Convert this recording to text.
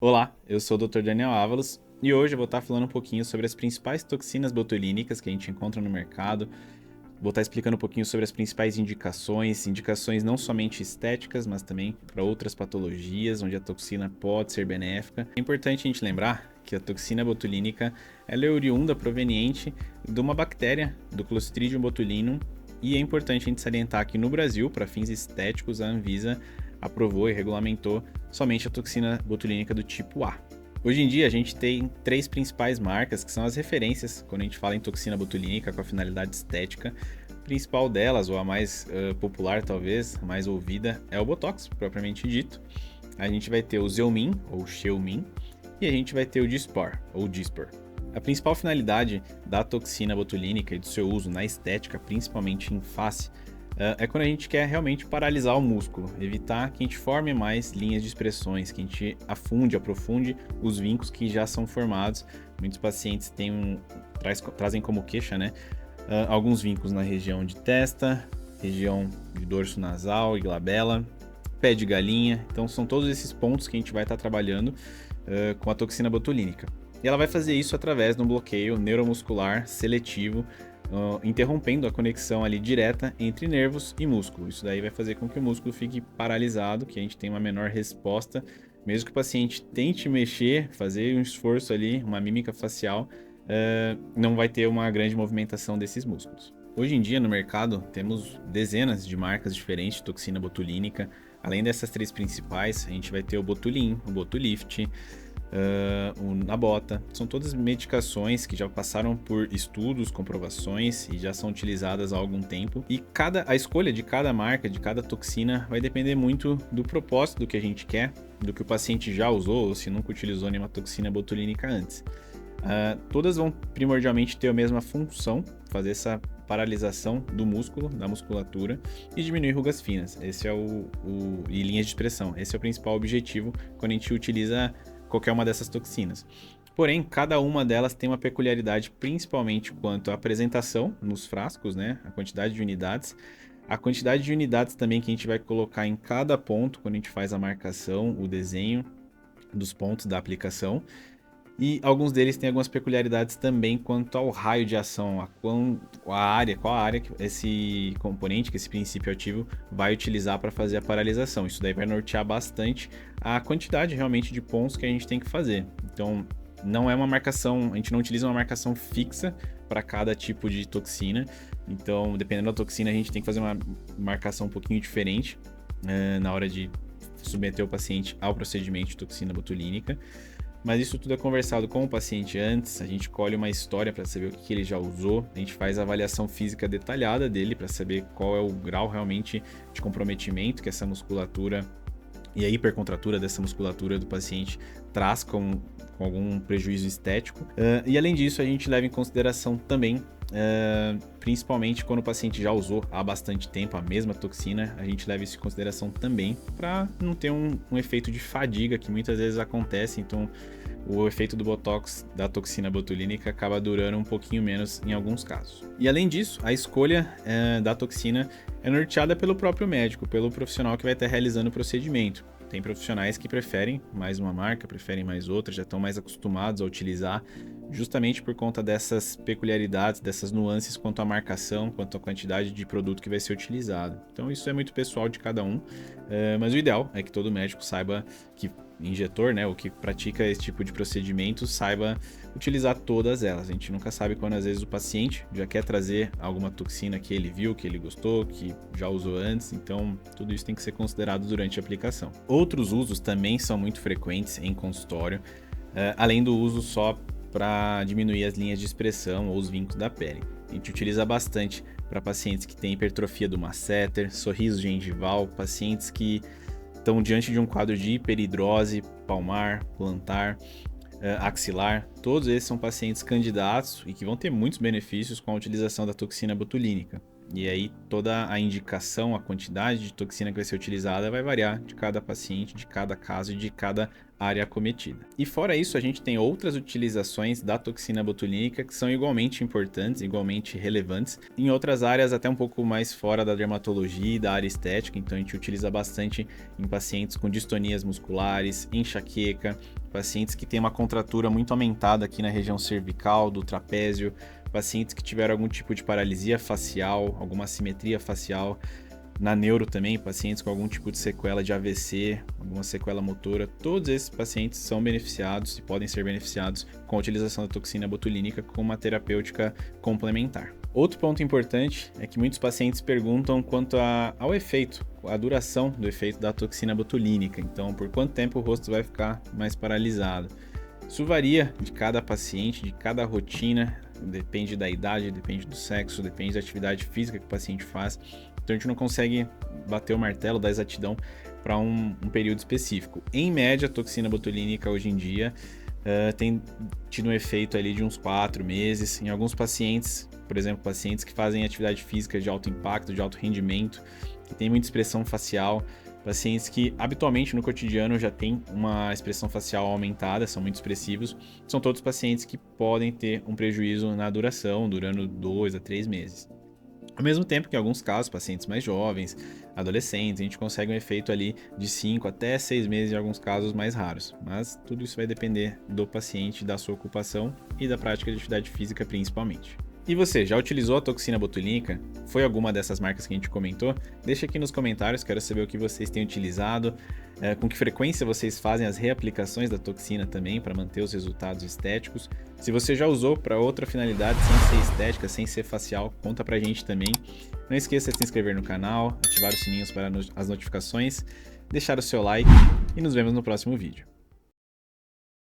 Olá, eu sou o Dr. Daniel Ávalos e hoje eu vou estar falando um pouquinho sobre as principais toxinas botulínicas que a gente encontra no mercado. Vou estar explicando um pouquinho sobre as principais indicações não somente estéticas, mas também para outras patologias onde a toxina pode ser benéfica. É importante a gente lembrar que a toxina botulínica ela é oriunda proveniente de uma bactéria, do Clostridium botulinum, e é importante a gente salientar que no Brasil, para fins estéticos, a Anvisa aprovou e regulamentou somente a toxina botulínica do tipo A. Hoje em dia a gente tem três principais marcas que são as referências quando a gente fala em toxina botulínica com a finalidade estética. A principal delas, ou a mais popular talvez, a mais ouvida, é o Botox, propriamente dito. A gente vai ter o Xeomin, ou Xeomin, e a gente vai ter o Dysport, ou Dysport. A principal finalidade da toxina botulínica e do seu uso na estética, principalmente em face, é quando a gente quer realmente paralisar o músculo, evitar que a gente forme mais linhas de expressões, que a gente aprofunde os vincos que já são formados. Muitos pacientes trazem como queixa, né, alguns vincos na região de testa, região de dorso nasal e glabela, pé de galinha. Então são todos esses pontos que a gente vai estar trabalhando com a toxina botulínica. E ela vai fazer isso através de um bloqueio neuromuscular seletivo, interrompendo a conexão ali direta entre nervos e músculo. Isso daí vai fazer com que o músculo fique paralisado, que a gente tenha uma menor resposta. Mesmo que o paciente tente mexer, fazer um esforço ali, uma mímica facial, não vai ter uma grande movimentação desses músculos. Hoje em dia no mercado temos dezenas de marcas diferentes de toxina botulínica. Além dessas três principais, a gente vai ter o Botulin, o Botulift, o Nabota. São todas medicações que já passaram por estudos, comprovações e já são utilizadas há algum tempo. E a escolha de cada marca, de cada toxina, vai depender muito do propósito do que a gente quer, do que o paciente já usou ou se nunca utilizou nenhuma toxina botulínica antes. Todas vão primordialmente ter a mesma função, fazer essa paralisação do músculo, da musculatura e diminuir rugas finas. Esse é e linhas de expressão. Esse é o principal objetivo quando a gente utiliza qualquer uma dessas toxinas. Porém, cada uma delas tem uma peculiaridade, principalmente quanto à apresentação nos frascos, né? A quantidade de unidades. A quantidade de unidades também que a gente vai colocar em cada ponto quando a gente faz a marcação, o desenho dos pontos da aplicação. E alguns deles têm algumas peculiaridades também quanto ao raio de ação, qual a área que esse componente, que esse princípio ativo vai utilizar para fazer a paralisação. Isso daí vai nortear bastante a quantidade realmente de pontos que a gente tem que fazer. Então, não é uma marcação, a gente não utiliza uma marcação fixa para cada tipo de toxina. Então, dependendo da toxina, a gente tem que fazer uma marcação um pouquinho diferente na hora de submeter o paciente ao procedimento de toxina botulínica. Mas isso tudo é conversado com o paciente antes, a gente colhe uma história para saber o que ele já usou, a gente faz a avaliação física detalhada dele para saber qual é o grau realmente de comprometimento que essa musculatura e a hipercontratura dessa musculatura do paciente traz com algum prejuízo estético. E além disso, a gente leva em consideração também, principalmente quando o paciente já usou há bastante tempo a mesma toxina, a gente leva isso em consideração também para não ter um efeito de fadiga que muitas vezes acontece. Então, o efeito do Botox, da toxina botulínica, acaba durando um pouquinho menos em alguns casos. E além disso, a escolha da toxina é norteada pelo próprio médico, pelo profissional que vai estar realizando o procedimento. Tem profissionais que preferem mais uma marca, preferem mais outra, já estão mais acostumados a utilizar, justamente por conta dessas peculiaridades, dessas nuances quanto à marcação, quanto à quantidade de produto que vai ser utilizado. Então isso é muito pessoal de cada um, mas o ideal é que todo médico saiba, que injetor, né, ou que pratica esse tipo de procedimento, saiba utilizar todas elas. A gente nunca sabe quando às vezes o paciente já quer trazer alguma toxina que ele viu, que ele gostou, que já usou antes, então tudo isso tem que ser considerado durante a aplicação. Outros usos também são muito frequentes em consultório, além do uso só para diminuir as linhas de expressão ou os vincos da pele. A gente utiliza bastante para pacientes que têm hipertrofia do masseter, sorriso gengival, pacientes que estão diante de um quadro de hiperidrose palmar, plantar, axilar. Todos esses são pacientes candidatos e que vão ter muitos benefícios com a utilização da toxina botulínica. E aí toda a indicação, a quantidade de toxina que vai ser utilizada vai variar de cada paciente, de cada caso e de cada área acometida. E fora isso, a gente tem outras utilizações da toxina botulínica que são igualmente importantes, igualmente relevantes, em outras áreas até um pouco mais fora da dermatologia e da área estética. Então a gente utiliza bastante em pacientes com distonias musculares, enxaqueca, pacientes que têm uma contratura muito aumentada aqui na região cervical, do trapézio, pacientes que tiveram algum tipo de paralisia facial, alguma assimetria facial. Na neuro também, pacientes com algum tipo de sequela de AVC, alguma sequela motora, todos esses pacientes são beneficiados e podem ser beneficiados com a utilização da toxina botulínica como uma terapêutica complementar. Outro ponto importante é que muitos pacientes perguntam quanto ao efeito, a duração do efeito da toxina botulínica. Então, por quanto tempo o rosto vai ficar mais paralisado? Isso varia de cada paciente, de cada rotina, depende da idade, depende do sexo, depende da atividade física que o paciente faz. Então a gente não consegue bater o martelo da exatidão para um período específico. Em média, a toxina botulínica hoje em dia tem tido um efeito ali de uns 4 meses. Em alguns pacientes, por exemplo, pacientes que fazem atividade física de alto impacto, de alto rendimento, que tem muita expressão facial, pacientes que habitualmente no cotidiano já têm uma expressão facial aumentada, são muito expressivos, são todos pacientes que podem ter um prejuízo na duração, durando 2 a 3 meses. Ao mesmo tempo que em alguns casos, pacientes mais jovens, adolescentes, a gente consegue um efeito ali de 5 até 6 meses em alguns casos mais raros. Mas tudo isso vai depender do paciente, da sua ocupação e da prática de atividade física principalmente. E você, já utilizou a toxina botulínica? Foi alguma dessas marcas que a gente comentou? Deixa aqui nos comentários, quero saber o que vocês têm utilizado, com que frequência vocês fazem as reaplicações da toxina também para manter os resultados estéticos. Se você já usou para outra finalidade sem ser estética, sem ser facial, conta pra gente também. Não esqueça de se inscrever no canal, ativar os sininhos para as notificações, deixar o seu like e nos vemos no próximo vídeo.